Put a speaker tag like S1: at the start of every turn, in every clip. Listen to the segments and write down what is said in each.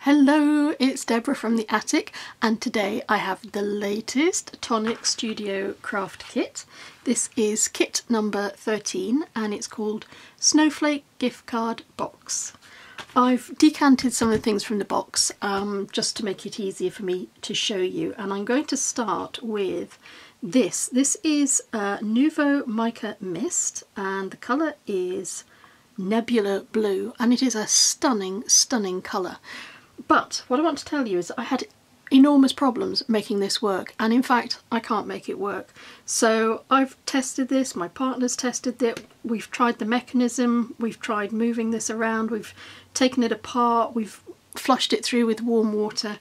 S1: Hello, it's Deborah from the attic, and today I have the latest Tonic Studio craft kit. This is kit number 13 and it's called Snowflake Gift Box. I've decanted some of the things from the box just to make it easier for me to show you, and I'm going to start with this. This is Nouveau Mica Mist and the colour is Nebula Blue, and it is a stunning colour. But what I want to tell you is I had enormous problems making this work, and in fact I can't make it work. So I've tested this, my partner's tested it, we've tried the mechanism, we've tried moving this around, we've taken it apart, we've flushed it through with warm water.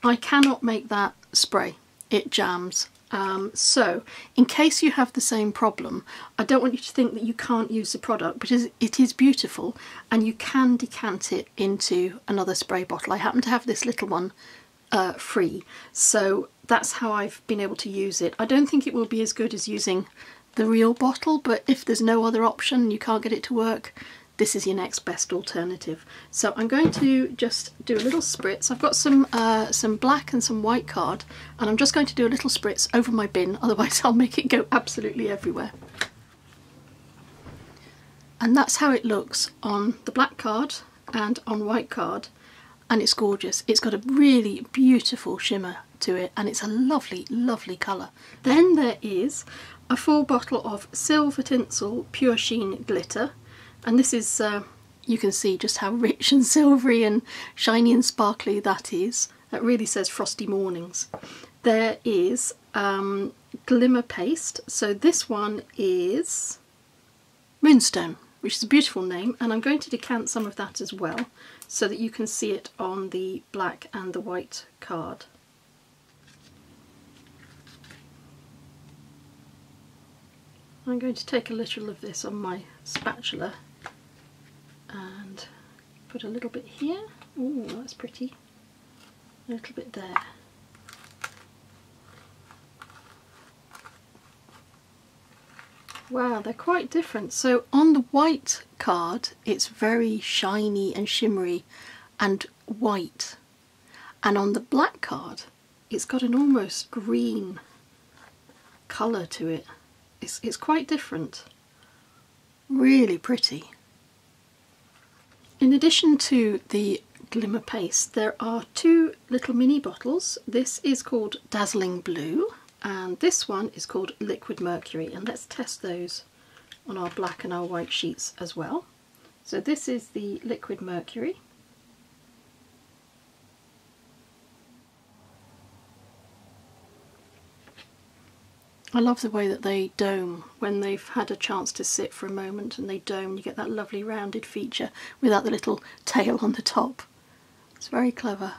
S1: I cannot make that spray, it jams. So in case you have the same problem, I don't want you to think that you can't use the product, because it is beautiful and you can decant it into another spray bottle. I happen to have this little one free, so that's how I've been able to use it. I don't think it will be as good as using the real bottle, but if there's no other option and you can't get it to work, this is your next best alternative. So I'm going to just do a little spritz. I've got some black and some white card, and I'm just going to do a little spritz over my bin, otherwise I'll make it go absolutely everywhere. And that's how it looks on the black card and on white card, and it's gorgeous. It's got a really beautiful shimmer to it and it's a lovely colour. Then there is a full bottle of Silver Tinsel Pure Sheen Glitter. And this is, you can see just how rich and silvery and shiny and sparkly that is. That really says Frosty Mornings. There is Glimmer Paste. So this one is Moonstone, which is a beautiful name. And I'm going to decant some of that as well, so that you can see it on the black and the white card. I'm going to take a little of this on my spatula and put a little bit here. Ooh, that's pretty. A little bit there. Wow, they're quite different. So on the white card it's very shiny and shimmery and white, and on the black card it's got an almost green colour to it. It's quite different. Really pretty. In addition to the Glimmer Paste, there are two little mini bottles. This is called Dazzling Blue and this one is called Liquid Mercury, and let's test those on our black and our white sheets as well. So this is the Liquid Mercury. I love the way that they dome when they've had a chance to sit for a moment, and they dome. You get that lovely rounded feature without the little tail on the top. It's very clever.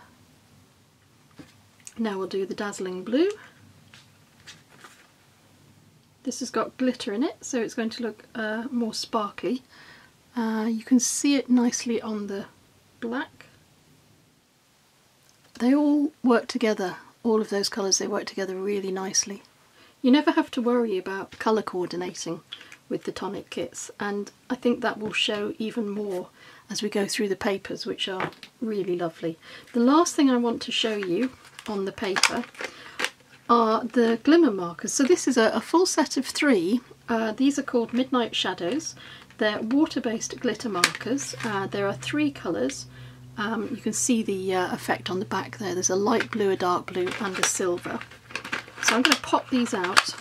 S1: Now we'll do the Dazzling Blue. This has got glitter in it, so it's going to look more sparkly. You can see it nicely on the black. They all work together, all of those colours, they work together really nicely. You never have to worry about colour coordinating with the Tonic kits, and I think that will show even more as we go through the papers, which are really lovely. The last thing I want to show you on the paper are the glimmer markers. So this is a full set of 3. These are called Midnight Shadows. They're water-based glitter markers. There are 3 colours. You can see the effect on the back there. There's a light blue, a dark blue and a silver. So I'm going to pop these out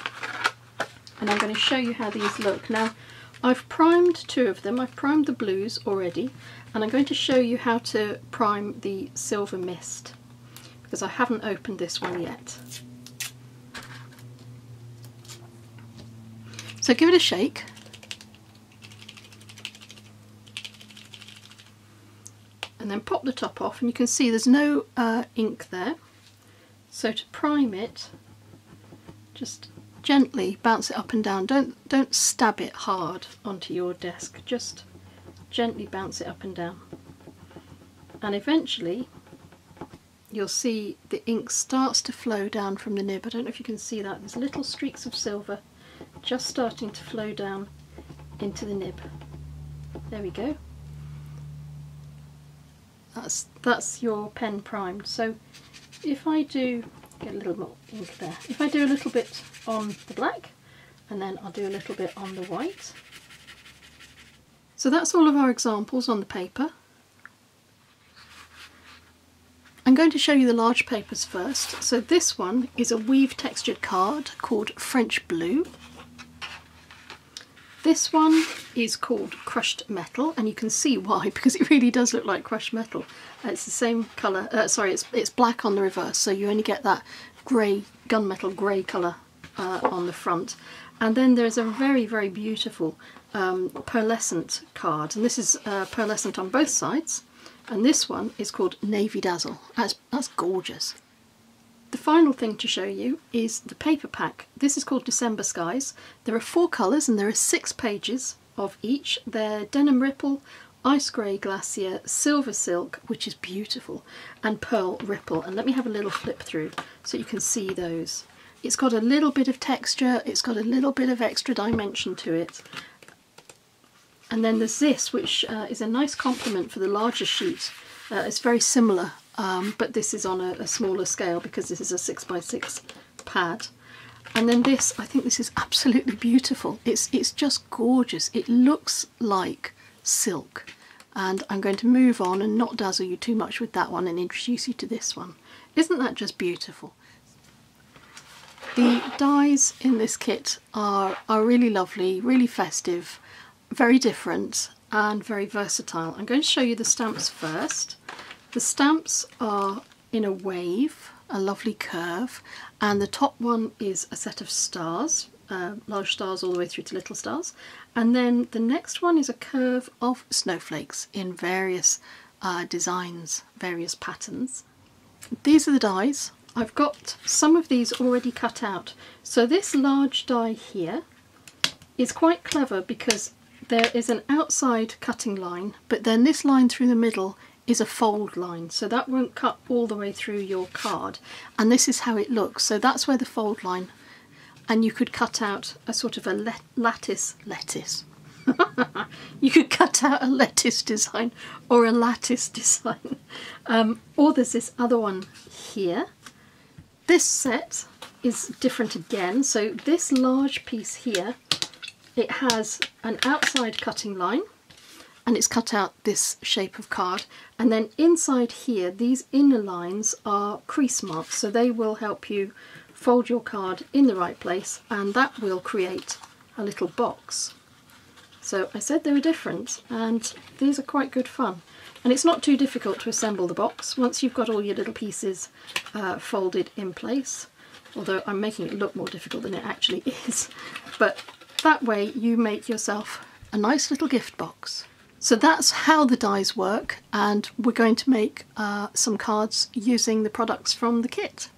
S1: and I'm going to show you how these look. Now I've primed 2 of them. I've primed the blues already, and I'm going to show you how to prime the Silver Mist, because I haven't opened this one yet. So give it a shake. And then pop the top off, and you can see there's no ink there. So to prime it, just gently bounce it up and down. Don't stab it hard onto your desk, just gently bounce it up and down. And eventually you'll see the ink starts to flow down from the nib. I don't know if you can see that. There's little streaks of silver just starting to flow down into the nib. There we go. that's your pen primed. So if I do get a little more ink there, if I do a little bit on the black and then I'll do a little bit on the white. So that's all of our examples on the paper. I'm going to show you the large papers first. So this one is a weave textured card called French Blue. This one is called Crushed Metal, and you can see why, because it really does look like crushed metal. It's the same colour, sorry, it's black on the reverse, so you only get that grey, gunmetal grey colour on the front. And then there's a very, very beautiful pearlescent card, and this is pearlescent on both sides. And this one is called Navy Dazzle. That's gorgeous. The final thing to show you is the paper pack. This is called December Skies. There are 4 colours and there are 6 pages of each. They're Denim Ripple, Ice Grey Glacier, Silver Silk, which is beautiful, and Pearl Ripple. And let me have a little flip through so you can see those. It's got a little bit of texture, it's got a little bit of extra dimension to it. And then there's this, which is a nice complement for the larger sheet. It's very similar, but this is on a smaller scale because this is a 6x6 pad. And then this, I think this is absolutely beautiful. It's just gorgeous. It looks like silk. And I'm going to move on and not dazzle you too much with that one and introduce you to this one. Isn't that just beautiful? The dies in this kit are really lovely, really festive, very different and very versatile. I'm going to show you the stamps first. The stamps are in a wave, a lovely curve, and the top one is a set of stars, large stars all the way through to little stars, and then the next one is a curve of snowflakes in various designs, various patterns. These are the dies. I've got some of these already cut out. So this large die here is quite clever because there is an outside cutting line, but then this line through the middle is a fold line, so that won't cut all the way through your card, and this is how it looks. So that's where the fold line, and you could cut out a sort of a lattice you could cut out a lettuce design or a lattice design, or there's this other one here. This set is different again. So this large piece here, it has an outside cutting line and it's cut out this shape of card, and then inside here these inner lines are crease marks, so they will help you fold your card in the right place, and that will create a little box. So I said they were different, and these are quite good fun, and it's not too difficult to assemble the box once you've got all your little pieces folded in place, although I'm making it look more difficult than it actually is. But that way you make yourself a nice little gift box. So that's how the dies work, and we're going to make some cards using the products from the kit.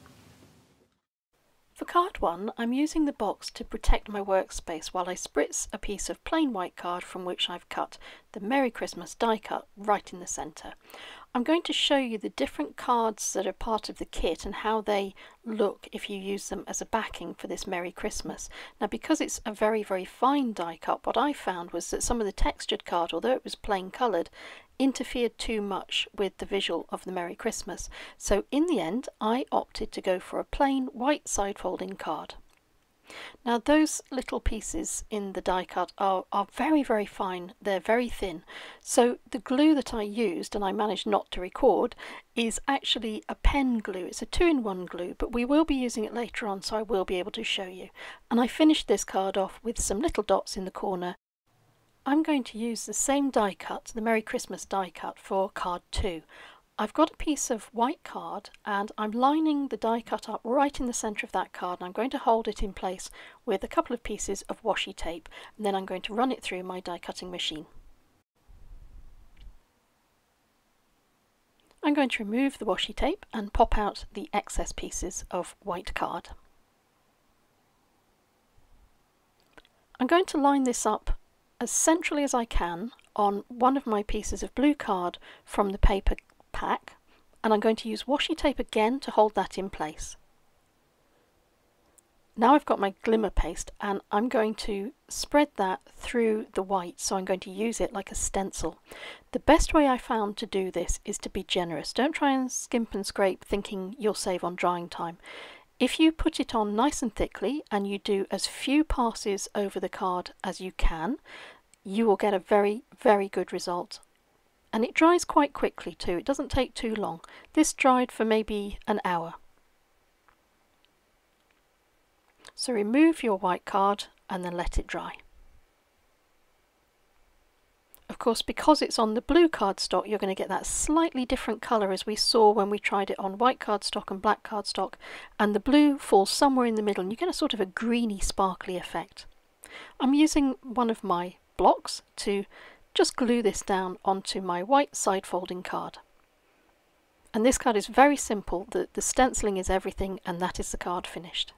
S1: For card 1, I'm using the box to protect my workspace while I spritz a piece of plain white card from which I've cut the Merry Christmas die cut right in the centre. I'm going to show you the different cards that are part of the kit and how they look if you use them as a backing for this Merry Christmas. Now, because it's a very, very fine die cut, what I found was that some of the textured card, although it was plain coloured, interfered too much with the visual of the Merry Christmas. So in the end, I opted to go for a plain white side folding card. Now those little pieces in the die cut are very, very fine. They're very thin. So the glue that I used, and I managed not to record, is actually a pen glue. It's a 2-in-1 glue, but we will be using it later on, so I will be able to show you. And I finished this card off with some little dots in the corner. I'm going to use the same die cut, the Merry Christmas die cut, for card 2. I've got a piece of white card and I'm lining the die cut up right in the centre of that card, and I'm going to hold it in place with a couple of pieces of washi tape, and then I'm going to run it through my die cutting machine. I'm going to remove the washi tape and pop out the excess pieces of white card. I'm going to line this up as centrally as I can on one of my pieces of blue card from the paper pack, and I'm going to use washi tape again to hold that in place. Now I've got my Glimmer paste and I'm going to spread that through the white, so I'm going to use it like a stencil. The best way I found to do this is to be generous. Don't try and skimp and scrape thinking you'll save on drying time. If you put it on nice and thickly and you do as few passes over the card as you can, you will get a very, very good result. And it dries quite quickly too, it doesn't take too long. This dried for maybe an hour. So remove your white card and then let it dry. Of course, because it's on the blue cardstock, you're going to get that slightly different colour as we saw when we tried it on white cardstock and black cardstock, and the blue falls somewhere in the middle and you get a sort of a greeny sparkly effect. I'm using one of my blocks to just glue this down onto my white side folding card. And this card is very simple, the stenciling is everything, and that is the card finished.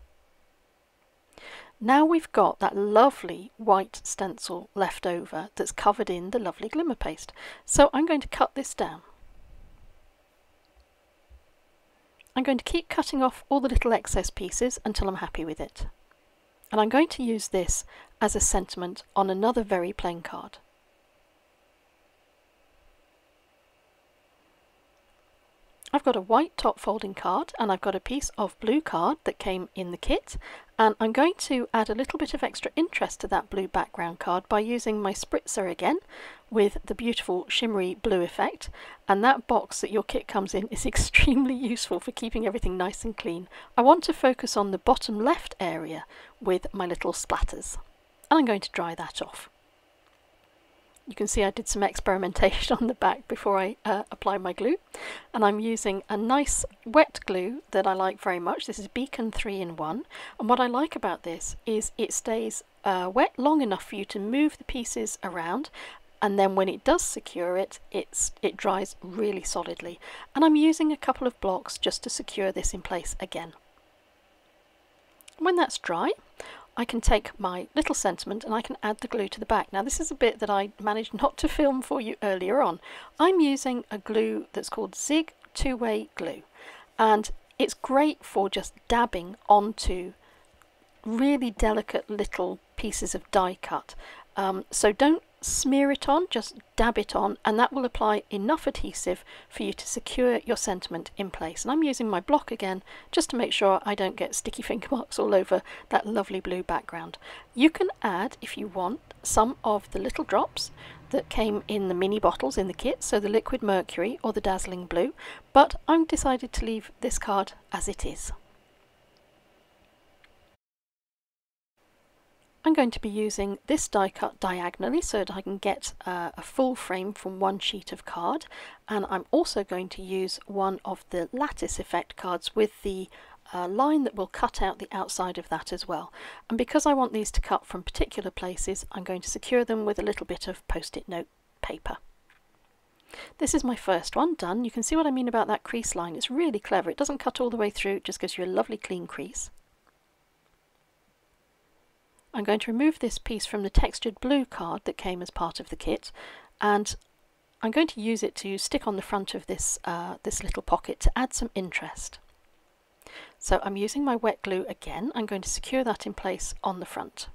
S1: Now we've got that lovely white stencil left over that's covered in the lovely Glimmer paste. So I'm going to cut this down. I'm going to keep cutting off all the little excess pieces until I'm happy with it. And I'm going to use this as a sentiment on another very plain card. I've got a white top folding card and I've got a piece of blue card that came in the kit, and I'm going to add a little bit of extra interest to that blue background card by using my spritzer again with the beautiful shimmery blue effect, and that box that your kit comes in is extremely useful for keeping everything nice and clean. I want to focus on the bottom left area with my little splatters, and I'm going to dry that off. You can see I did some experimentation on the back before I applied my glue, and I'm using a nice wet glue that I like very much. This is Beacon 3-in-1, and what I like about this is it stays wet long enough for you to move the pieces around, and then when it does secure it, it dries really solidly. And I'm using a couple of blocks just to secure this in place again. When that's dry, I can take my little sentiment and I can add the glue to the back. Now this is a bit that I managed not to film for you earlier on. I'm using a glue that's called Zig two-way glue, and it's great for just dabbing onto really delicate little pieces of die cut. So don't smear it on, just dab it on, and that will apply enough adhesive for you to secure your sentiment in place. And I'm using my block again just to make sure I don't get sticky finger marks all over that lovely blue background. You can add, if you want, some of the little drops that came in the mini bottles in the kit, so the liquid mercury or the dazzling blue, but I've decided to leave this card as it is. I'm going to be using this die cut diagonally so that I can get a full frame from one sheet of card, and I'm also going to use one of the lattice effect cards with the line that will cut out the outside of that as well. And because I want these to cut from particular places, I'm going to secure them with a little bit of post-it note paper. This is my first one done. You can see what I mean about that crease line. It's really clever. It doesn't cut all the way through, it just gives you a lovely clean crease. I'm going to remove this piece from the textured blue card that came as part of the kit, and I'm going to use it to stick on the front of this, this little pocket to add some interest. So I'm using my wet glue again. I'm going to secure that in place on the front.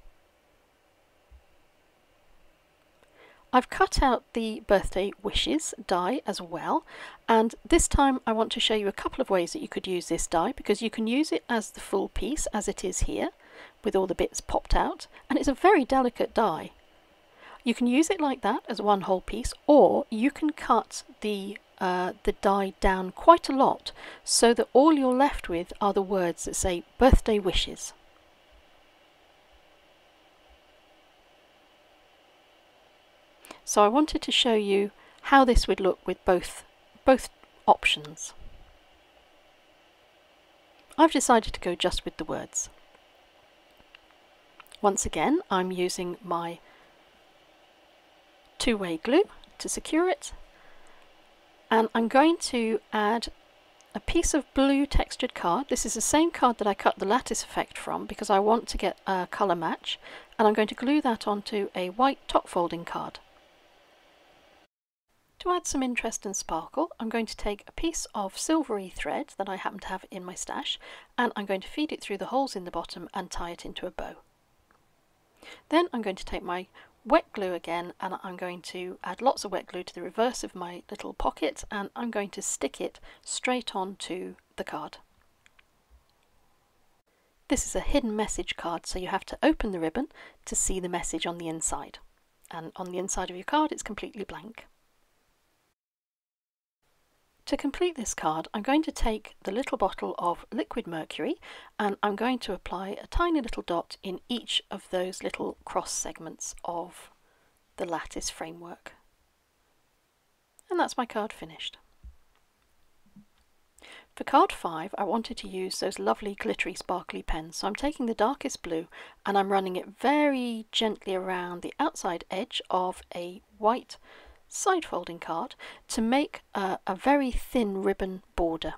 S1: I've cut out the birthday wishes die as well, and this time I want to show you a couple of ways that you could use this die, because you can use it as the full piece as it is here with all the bits popped out, and it's a very delicate die. You can use it like that as one whole piece, or you can cut the die down quite a lot so that all you're left with are the words that say birthday wishes. So I wanted to show you how this would look with both options. I've decided to go just with the words. Once again, I'm using my two-way glue to secure it, and I'm going to add a piece of blue textured card. This is the same card that I cut the lattice effect from because I want to get a colour match, and I'm going to glue that onto a white top folding card. To add some interest and sparkle, I'm going to take a piece of silvery thread that I happen to have in my stash, and I'm going to feed it through the holes in the bottom and tie it into a bow. Then I'm going to take my wet glue again, and I'm going to add lots of wet glue to the reverse of my little pocket, and I'm going to stick it straight onto the card. This is a hidden message card, so you have to open the ribbon to see the message on the inside. And on the inside of your card it's completely blank. To complete this card, I'm going to take the little bottle of liquid mercury and I'm going to apply a tiny little dot in each of those little cross segments of the lattice framework. And that's my card finished. For card 5, I wanted to use those lovely glittery sparkly pens, so I'm taking the darkest blue and I'm running it very gently around the outside edge of a white side folding card to make a very thin ribbon border.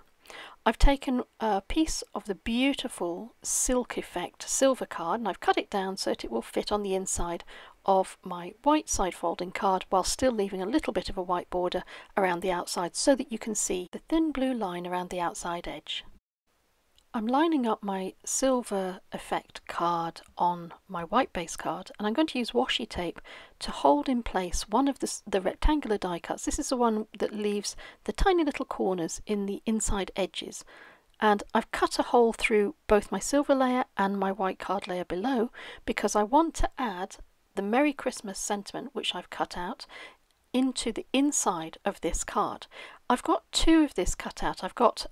S1: I've taken a piece of the beautiful Silk Effect silver card and I've cut it down so that it will fit on the inside of my white side folding card while still leaving a little bit of a white border around the outside so that you can see the thin blue line around the outside edge. I'm lining up my Silver Effect card on my white base card and I'm going to use washi tape to hold in place one of the rectangular die cuts. This is the one that leaves the tiny little corners in the inside edges, and I've cut a hole through both my silver layer and my white card layer below because I want to add the Merry Christmas sentiment, which I've cut out, into the inside of this card. I've got two of this cut out. I've got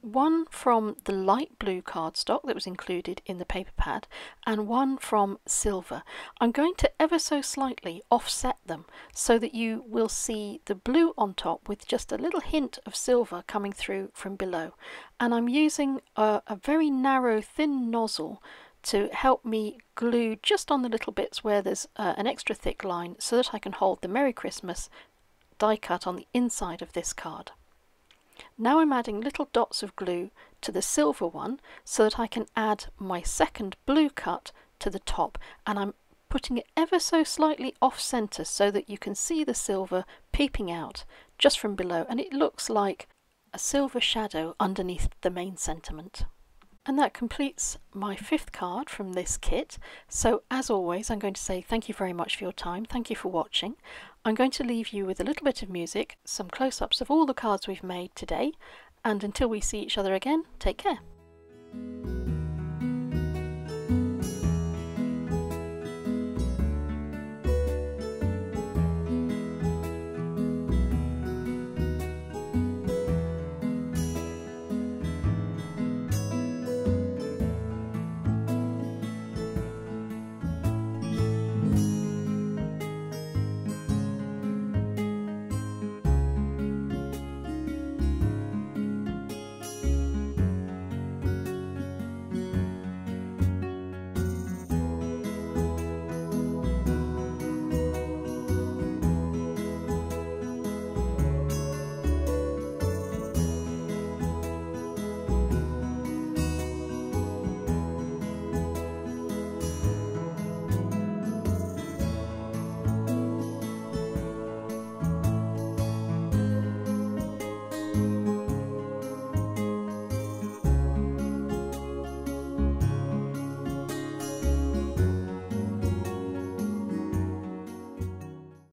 S1: one from the light blue cardstock that was included in the paper pad and one from silver. I'm going to ever so slightly offset them so that you will see the blue on top with just a little hint of silver coming through from below. And I'm using a very narrow thin nozzle to help me glue just on the little bits where there's an extra thick line so that I can hold the Merry Christmas die cut on the inside of this card. Now I'm adding little dots of glue to the silver one so that I can add my second blue cut to the top, and I'm putting it ever so slightly off center so that you can see the silver peeping out just from below, and it looks like a silver shadow underneath the main sentiment. And that completes my 5th card from this kit. So as always, I'm going to say thank you very much for your time. Thank you for watching. I'm going to leave you with a little bit of music, some close-ups of all the cards we've made today, and until we see each other again, take care.